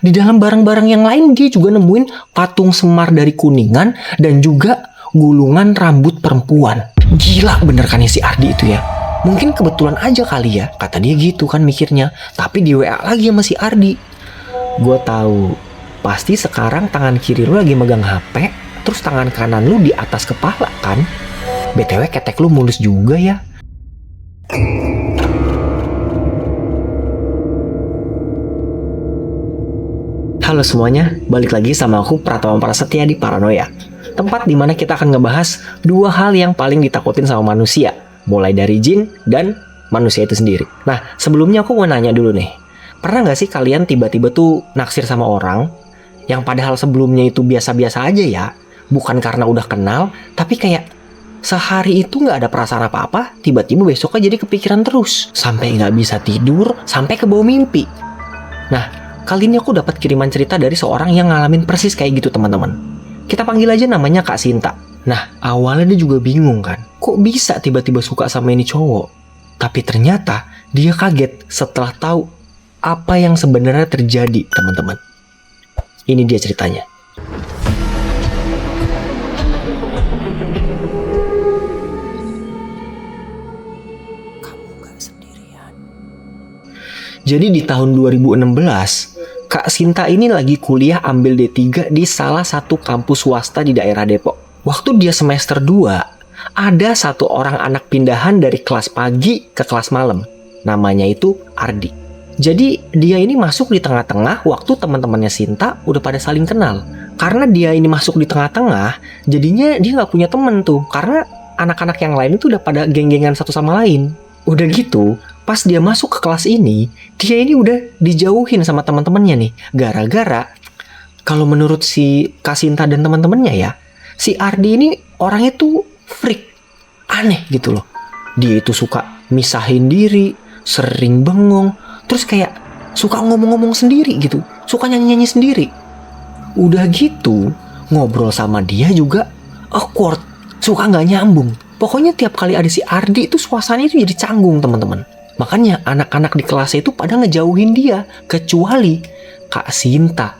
Di dalam barang-barang yang lain dia juga nemuin patung Semar dari Kuningan dan juga gulungan rambut perempuan. Gila bener kan ya si Ardi itu ya. Mungkin kebetulan aja kali ya, kata dia gitu kan mikirnya. Tapi di WA lagi sama si Ardi. Gue tahu, pasti sekarang tangan kiri lu lagi megang HP, terus tangan kanan lu di atas kepala kan. BTW ketek lu mulus juga ya. Halo semuanya, balik lagi sama aku Pratama Prasetya di Paranoia. Tempat dimana kita akan ngebahas dua hal yang paling ditakutin sama manusia, mulai dari jin dan manusia itu sendiri. Nah, sebelumnya aku mau nanya dulu nih, pernah gak sih kalian tiba-tiba tuh naksir sama orang yang padahal sebelumnya itu biasa-biasa aja ya, bukan karena udah kenal, tapi kayak sehari itu gak ada perasaan apa-apa, tiba-tiba besoknya jadi kepikiran terus, sampai gak bisa tidur, sampai ke bawah mimpi. Nah, kali ini aku dapat kiriman cerita dari seorang yang ngalamin persis kayak gitu teman-teman. Kita panggil aja namanya Kak Sinta. Nah, awalnya dia juga bingung kan, kok bisa tiba-tiba suka sama ini cowok? Tapi ternyata dia kaget setelah tahu apa yang sebenarnya terjadi teman-teman. Ini dia ceritanya. Kamu gak sendirian. Jadi di tahun 2016, Kak Sinta ini lagi kuliah ambil D3 di salah satu kampus swasta di daerah Depok. Waktu dia semester 2, ada satu orang anak pindahan dari kelas pagi ke kelas malam. Namanya itu Ardi. Jadi dia ini masuk di tengah-tengah waktu teman-temannya Sinta udah pada saling kenal. Karena dia ini masuk di tengah-tengah, jadinya dia gak punya temen tuh. Karena anak-anak yang lain itu udah pada geng-gengan satu sama lain. Udah gitu, pas dia masuk ke kelas ini, dia ini udah dijauhin sama teman-temannya nih. Gara-gara, kalau menurut si Kak Sinta dan teman-temannya ya, si Ardi ini orangnya tuh freak. Aneh gitu loh. Dia itu suka misahin diri, sering bengong, terus kayak suka ngomong-ngomong sendiri gitu. Suka nyanyi-nyanyi sendiri. Udah gitu, ngobrol sama dia juga awkward, suka gak nyambung. Pokoknya tiap kali ada si Ardi itu suasananya itu jadi canggung teman-teman. Makanya anak-anak di kelasnya itu pada ngejauhin dia, kecuali Kak Sinta.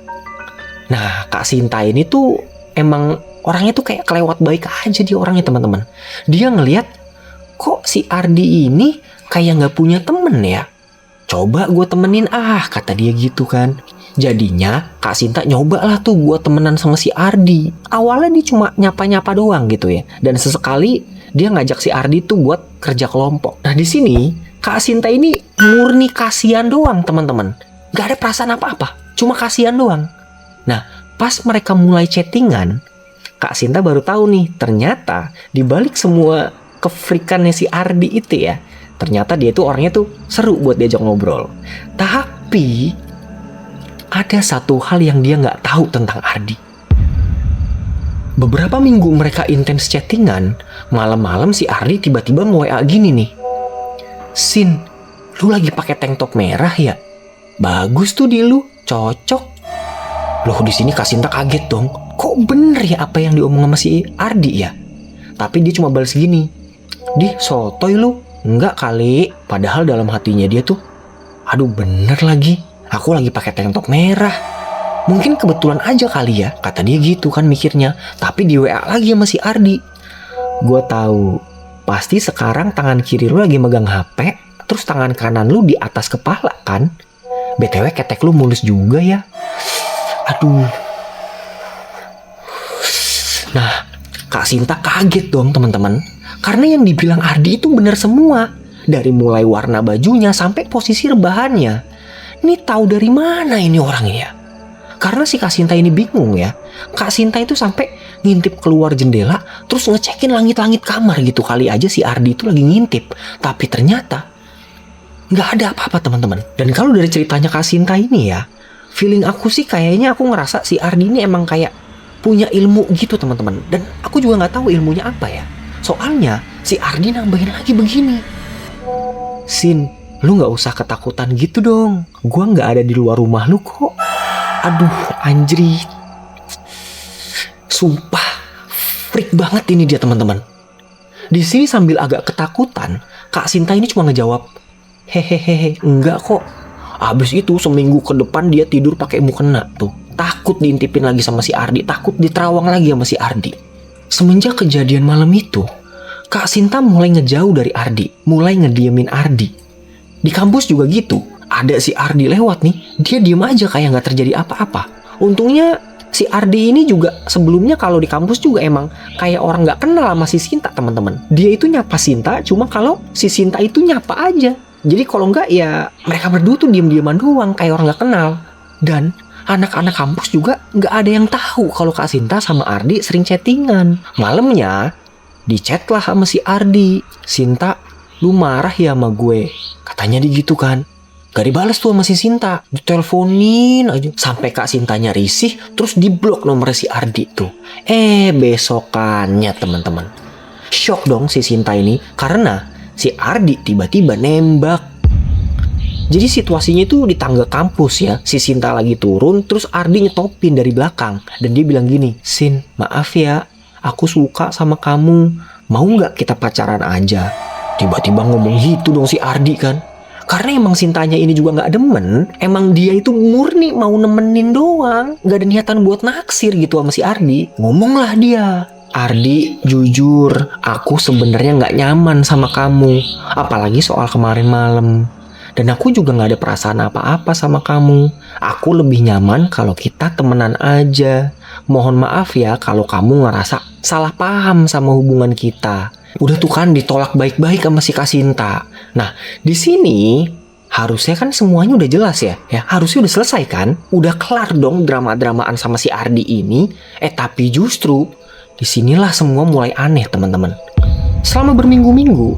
Nah, Kak Sinta ini tuh emang orangnya tuh kayak kelewat baik aja dia orangnya teman-teman. Dia ngelihat kok si Ardi ini kayak gak punya temen ya. Coba gue temenin kata dia gitu kan. Jadinya Kak Sinta nyoba lah tuh gue temenan sama si Ardi. Awalnya dia cuma nyapa-nyapa doang gitu ya. Dan sesekali dia ngajak si Ardi tuh buat kerja kelompok. Nah di sini Kak Sinta ini murni kasihan doang teman-teman. Gak ada perasaan apa-apa, cuma kasihan doang. Nah pas mereka mulai chattingan, Kak Sinta baru tahu nih ternyata dibalik semua kefrikannya si Ardi itu ya, ternyata dia tuh orangnya tuh seru buat diajak ngobrol. Tapi ada satu hal yang dia gak tahu tentang Ardi. Beberapa minggu mereka intens chattingan, malam-malam si Ardi tiba-tiba nge-WA gini nih. Sin, lu lagi pakai tank top merah ya? Bagus tuh di lu, cocok. Loh di sini Kak Sinta kaget dong. Kok bener ya apa yang diomong sama si Ardi ya? Tapi dia cuma balas gini. Di sotoy lu. Enggak kali. Padahal dalam hatinya dia tuh, aduh bener lagi. Aku lagi pakai tank top merah. Mungkin kebetulan aja kali ya, kata dia gitu kan mikirnya. Tapi di WA lagi sama si Ardi. Gue tahu, pasti sekarang tangan kiri lu lagi megang HP, terus tangan kanan lu di atas kepala kan. BTW ketek lu mulus juga ya. Aduh. Nah, Kak Sinta kaget dong teman-teman. Karena yang dibilang Ardi itu benar semua. Dari mulai warna bajunya sampai posisi rebahannya. Ini tahu dari mana ini orangnya ya? Karena si Kak Sinta ini bingung ya. Kak Sinta itu sampai ngintip keluar jendela, terus ngecekin langit-langit kamar gitu. Kali aja si Ardi itu lagi ngintip. Tapi ternyata nggak ada apa-apa teman-teman. Dan kalau dari ceritanya Kak Sinta ini ya, feeling aku sih kayaknya aku ngerasa si Ardi ini emang kayak punya ilmu gitu teman-teman. Dan aku juga nggak tahu ilmunya apa ya. Soalnya si Ardi nambahin lagi begini. Sin, lu nggak usah ketakutan gitu dong. Gua nggak ada di luar rumah lu kok. Aduh, anjrit. Sumpah, freak banget ini dia teman-teman. Di sini sambil agak ketakutan, Kak Sinta ini cuma ngejawab, hehehe, enggak kok. Abis itu seminggu ke depan dia tidur pakai mukena tuh. Takut diintipin lagi sama si Ardi, takut diterawang lagi sama si Ardi. Semenjak kejadian malam itu, Kak Sinta mulai ngejauh dari Ardi, mulai ngediemin Ardi. Di kampus juga gitu, ada si Ardi lewat nih, dia diem aja kayak gak terjadi apa-apa. Untungnya si Ardi ini juga sebelumnya kalau di kampus juga emang kayak orang gak kenal sama si Sinta teman-teman. Dia itu nyapa Sinta, cuma kalau si Sinta itu nyapa aja. Jadi kalau enggak ya mereka berdua tuh diem-dieman doang kayak orang gak kenal. Dan anak-anak kampus juga gak ada yang tahu kalau Kak Sinta sama Ardi sering chattingan. Malamnya di-chat lah sama si Ardi. Sinta, lu marah ya sama gue? Katanya gitu kan. Gak dibales tuh sama si Sinta, diteleponin aja. Sampai Kak Sintanya risih, terus diblok nomor si Ardi tuh. Besokannya teman-teman, shock dong si Sinta ini karena si Ardi tiba-tiba nembak. Jadi situasinya itu di tangga kampus ya. Si Sinta lagi turun, terus Ardi nyetopin dari belakang. Dan dia bilang gini, Sin, maaf ya, aku suka sama kamu. Mau gak kita pacaran aja? Tiba-tiba ngomong gitu dong si Ardi kan. Karena emang Sintanya ini juga gak demen. Emang dia itu murni mau nemenin doang. Gak ada niatan buat naksir gitu sama si Ardi. Ngomonglah dia, Ardi, jujur, aku sebenarnya gak nyaman sama kamu. Apalagi soal kemarin malam. Dan aku juga gak ada perasaan apa-apa sama kamu. Aku lebih nyaman kalau kita temenan aja. Mohon maaf ya kalau kamu ngerasa salah paham sama hubungan kita. Udah tuh kan ditolak baik-baik sama si Kak Sinta. Nah, di sini harusnya kan semuanya udah jelas ya. Harusnya udah selesai kan? Udah kelar dong drama-dramaan sama si Ardi ini. Tapi justru disinilah semua mulai aneh teman-teman. Selama berminggu-minggu,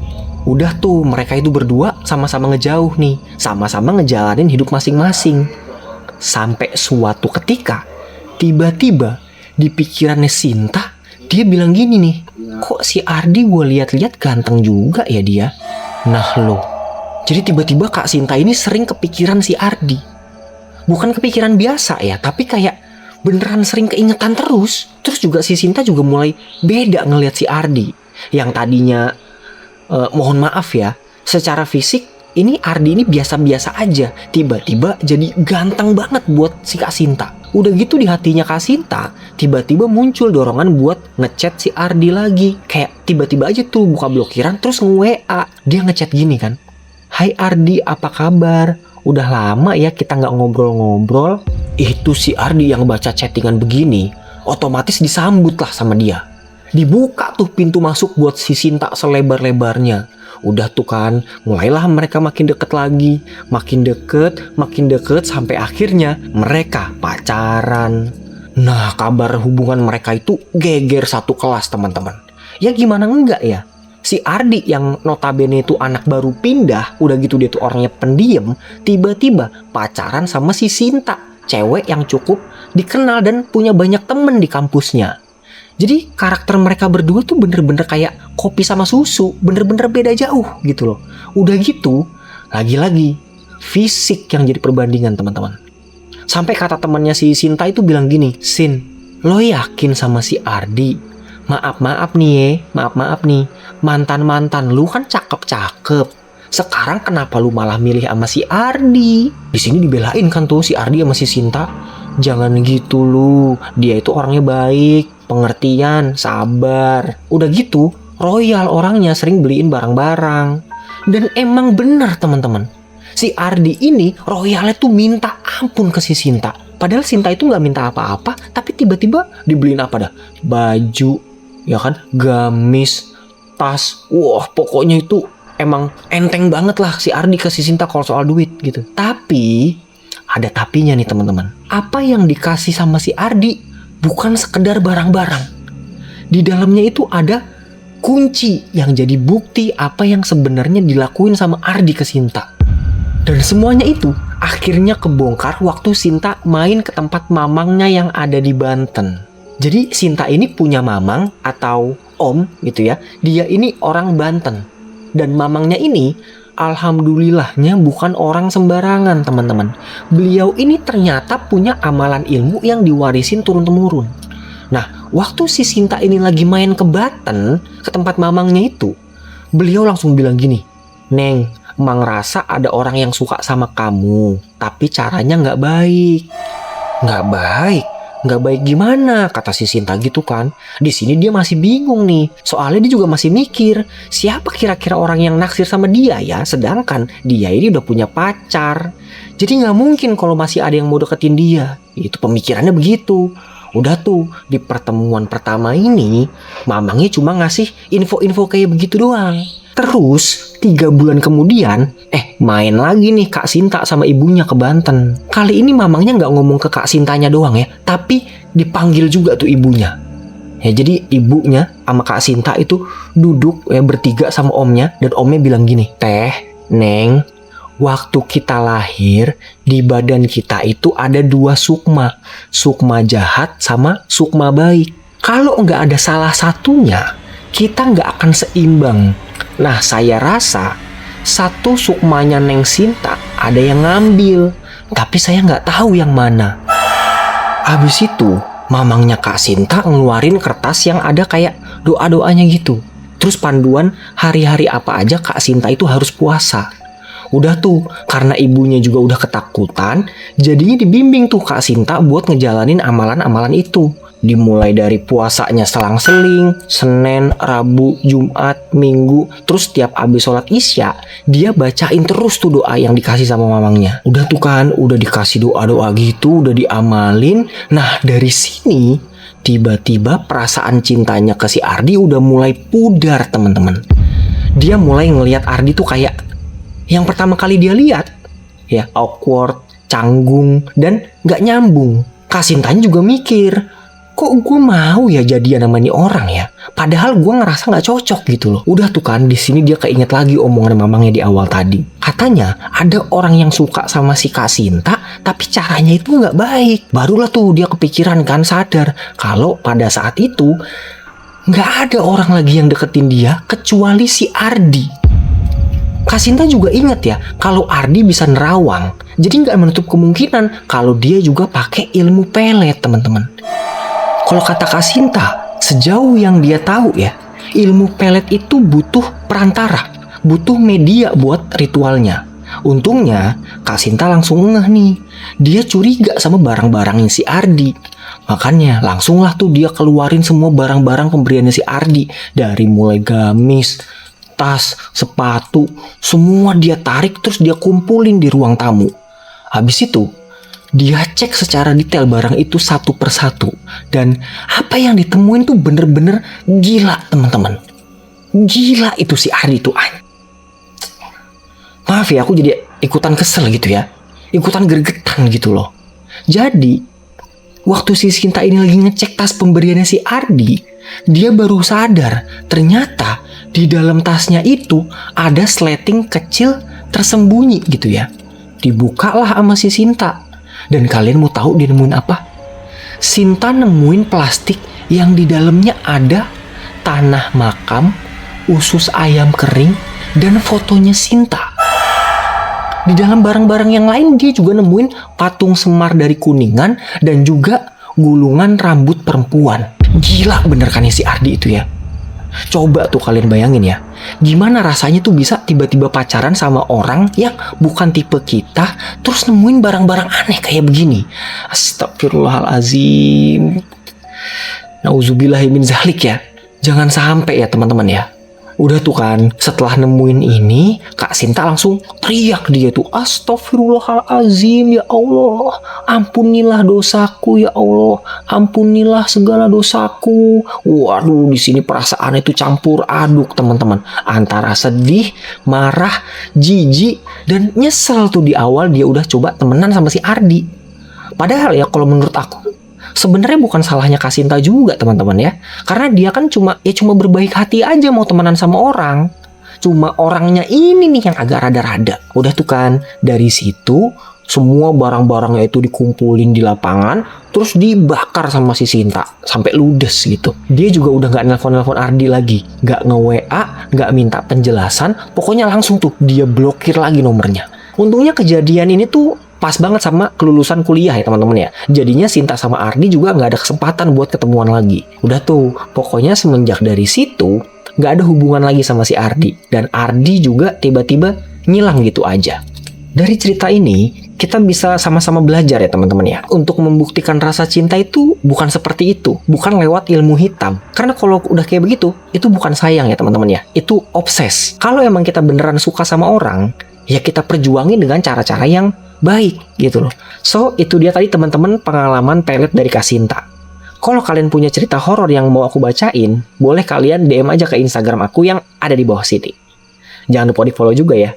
udah tuh mereka itu berdua sama-sama ngejauh nih. Sama-sama ngejalanin hidup masing-masing. Sampai suatu ketika, tiba-tiba di pikirannya Sinta, dia bilang gini nih, kok si Ardi gue lihat-lihat ganteng juga ya dia. Nah loh, jadi tiba-tiba Kak Sinta ini sering kepikiran si Ardi. Bukan kepikiran biasa ya, tapi kayak beneran sering keingetan terus. Terus juga si Sinta juga mulai beda ngelihat si Ardi. Yang tadinya mohon maaf ya, secara fisik ini Ardi ini biasa-biasa aja. Tiba-tiba jadi ganteng banget buat si Kak Sinta. Udah gitu di hatinya Kak Sinta tiba-tiba muncul dorongan buat ngechat si Ardi lagi. Kayak tiba-tiba aja tuh buka blokiran terus nge-WA. Dia ngechat gini kan, Hai Ardi, apa kabar? Udah lama ya kita gak ngobrol-ngobrol. Itu si Ardi yang baca chattingan begini, otomatis disambut lah sama dia. Dibuka tuh pintu masuk buat si Sinta selebar-lebarnya. Udah tuh kan, mulailah mereka makin deket lagi. Makin deket sampai akhirnya mereka pacaran. Nah, kabar hubungan mereka itu geger satu kelas teman-teman. Ya gimana enggak ya? Si Ardi yang notabene itu anak baru pindah, udah gitu dia tuh orangnya pendiam, tiba-tiba pacaran sama si Sinta, cewek yang cukup dikenal dan punya banyak temen di kampusnya. Jadi karakter mereka berdua tuh bener-bener kayak kopi sama susu, bener-bener beda jauh gitu loh. Udah gitu, lagi-lagi fisik yang jadi perbandingan teman-teman. Sampai kata temannya si Sinta itu bilang gini, Sin, lo yakin sama si Ardi? Maaf nih, mantan-mantan lu kan cakep-cakep. Sekarang kenapa lu malah milih sama si Ardi? Di sini dibelain kan tuh si Ardi sama si Sinta. Jangan gitu lu, dia itu orangnya baik, pengertian, sabar. Udah gitu, royal orangnya, sering beliin barang-barang. Dan emang benar teman-teman, si Ardi ini royalnya tuh minta ampun ke si Sinta. Padahal Sinta itu gak minta apa-apa, tapi tiba-tiba dibeliin apa dah? Baju, ya kan, gamis, tas. Wah, pokoknya itu emang enteng banget lah si Ardi ke si Sinta kalau soal duit gitu. Tapi ada tapinya nih teman-teman. Apa yang dikasih sama si Ardi bukan sekedar barang-barang. Di dalamnya itu ada kunci yang jadi bukti apa yang sebenarnya dilakuin sama Ardi ke Sinta. Dan semuanya itu akhirnya kebongkar waktu Sinta main ke tempat mamangnya yang ada di Banten. Jadi Sinta ini punya mamang atau om gitu ya. Dia ini orang Banten. Dan mamangnya ini alhamdulillahnya bukan orang sembarangan teman-teman. Beliau ini ternyata punya amalan ilmu yang diwarisin turun-temurun. Nah, waktu si Sinta ini lagi main ke Banten, ke tempat mamangnya itu, beliau langsung bilang gini, Neng, Emang ngerasa ada orang yang suka sama kamu, tapi caranya nggak baik. Nggak baik? Nggak baik gimana? Kata si Sinta gitu kan. Di sini dia masih bingung nih. Soalnya dia juga masih mikir, siapa kira-kira orang yang naksir sama dia ya? Sedangkan dia ini udah punya pacar. Jadi nggak mungkin kalau masih ada yang mau deketin dia. Itu pemikirannya begitu. Udah tuh, di pertemuan pertama ini, mamangnya cuma ngasih info-info kayak begitu doang. Terus 3 bulan kemudian, main lagi nih Kak Sinta sama ibunya ke Banten. Kali ini mamangnya nggak ngomong ke Kak Sintanya doang ya, tapi dipanggil juga tuh ibunya. Ya, jadi ibunya sama Kak Sinta itu duduk ya bertiga sama omnya, dan omnya bilang gini, "Teh, Neng, waktu kita lahir di badan kita itu ada 2 sukma, sukma jahat sama sukma baik. Kalau nggak ada salah satunya, kita nggak akan seimbang. Nah, saya rasa satu sukmanya Neng Sinta ada yang ngambil, tapi saya nggak tahu yang mana." Habis itu, mamangnya Kak Sinta ngeluarin kertas yang ada kayak doa-doanya gitu. Terus panduan hari-hari apa aja Kak Sinta itu harus puasa. Udah tuh, karena ibunya juga udah ketakutan, jadinya dibimbing tuh Kak Sinta buat ngejalanin amalan-amalan itu. Dimulai dari puasanya selang-seling, Senin, Rabu, Jumat, Minggu. Terus tiap abis sholat Isya, dia bacain terus tuh doa yang dikasih sama mamangnya. Udah tuh kan, udah dikasih doa-doa gitu, udah diamalin. Nah, dari sini tiba-tiba perasaan cintanya ke si Ardi udah mulai pudar, teman-teman. Dia mulai ngelihat Ardi tuh kayak yang pertama kali dia lihat, ya awkward, canggung, dan gak nyambung. Kak Sintanya juga mikir, kok gue mau ya jadian sama nih orang ya? Padahal gue ngerasa gak cocok gitu loh. Udah tuh kan, di sini dia keinget lagi omongan mamangnya di awal tadi. Katanya ada orang yang suka sama si Kak Sinta, tapi caranya itu gak baik. Barulah tuh dia kepikiran kan, sadar kalau pada saat itu gak ada orang lagi yang deketin dia kecuali si Ardi. Kak Sinta juga inget ya kalau Ardi bisa nerawang. Jadi nggak menutup kemungkinan kalau dia juga pakai ilmu pelet, teman-teman. Kalau kata Kak Sinta, sejauh yang dia tahu ya, ilmu pelet itu butuh perantara, butuh media buat ritualnya. Untungnya Kak Sinta langsung ngeh nih. Dia curiga sama barang-barangnya si Ardi. Makanya langsunglah tuh dia keluarin semua barang-barang pemberiannya si Ardi. Dari mulai gamis, tas, sepatu, semua dia tarik terus dia kumpulin di ruang tamu. Habis itu, dia cek secara detail barang itu satu persatu. Dan apa yang ditemuin tuh bener-bener gila, teman-teman. Gila itu si Ardi tuh. Maaf ya, aku jadi ikutan kesel gitu ya. Ikutan gregetan gitu loh. Jadi, waktu si Sinta ini lagi ngecek tas pemberiannya si Ardi, dia baru sadar ternyata di dalam tasnya itu ada sleting kecil tersembunyi gitu ya. Dibukalah sama si Sinta. Dan kalian mau tahu dia nemuin apa? Sinta nemuin plastik yang di dalamnya ada tanah makam, usus ayam kering, dan fotonya Sinta. Di dalam barang-barang yang lain dia juga nemuin patung Semar dari Kuningan dan juga gulungan rambut perempuan. Gila bener kan ya si Ardi itu ya. Coba tuh kalian bayangin ya, gimana rasanya tuh bisa tiba-tiba pacaran sama orang yang bukan tipe kita, terus nemuin barang-barang aneh kayak begini. Astagfirullahalazim. Nauzubillahi min zalik ya. Jangan sampai ya teman-teman ya. Udah tuh kan, setelah nemuin ini, Kak Sinta langsung teriak dia tuh, "Astagfirullahalazim, ya Allah, ampunilah dosaku ya Allah, ampunilah segala dosaku." Waduh, di sini perasaan itu campur aduk teman-teman, antara sedih, marah, jijik, dan nyesel tuh di awal dia udah coba temenan sama si Ardi. Padahal ya kalau menurut aku, sebenarnya bukan salahnya Kak Sinta juga teman-teman ya. Karena dia kan cuma berbaik hati aja mau temenan sama orang. Cuma orangnya ini nih yang agak rada-rada. Udah tuh kan, dari situ semua barang-barangnya itu dikumpulin di lapangan, terus dibakar sama si Sinta sampai ludes gitu. Dia juga udah gak nelpon-nelpon Ardi lagi, gak nge-WA, gak minta penjelasan, pokoknya langsung tuh dia blokir lagi nomornya. Untungnya kejadian ini tuh pas banget sama kelulusan kuliah ya teman-teman ya. Jadinya Sinta sama Ardi juga gak ada kesempatan buat ketemuan lagi. Udah tuh, pokoknya semenjak dari situ gak ada hubungan lagi sama si Ardi. Dan Ardi juga tiba-tiba ngilang gitu aja. Dari cerita ini, kita bisa sama-sama belajar ya teman-teman ya. Untuk membuktikan rasa cinta itu bukan seperti itu. Bukan lewat ilmu hitam. Karena kalau udah kayak begitu, itu bukan sayang ya teman-teman ya. Itu obses. Kalau emang kita beneran suka sama orang, ya kita perjuangin dengan cara-cara yang baik gitu loh. So, itu dia tadi teman-teman pengalaman pelet dari Kasinta. Kalau kalian punya cerita horor yang mau aku bacain, boleh kalian DM aja ke Instagram aku yang ada di bawah sini. Jangan lupa di follow juga ya.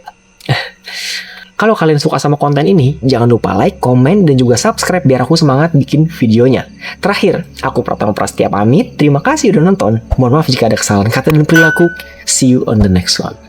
Kalau kalian suka sama konten ini, jangan lupa like, komen, dan juga subscribe biar aku semangat bikin videonya. Terakhir, aku Pratama Prastia pamit. Terima kasih udah nonton. Mohon maaf jika ada kesalahan kata dan perilaku. See you on the next one.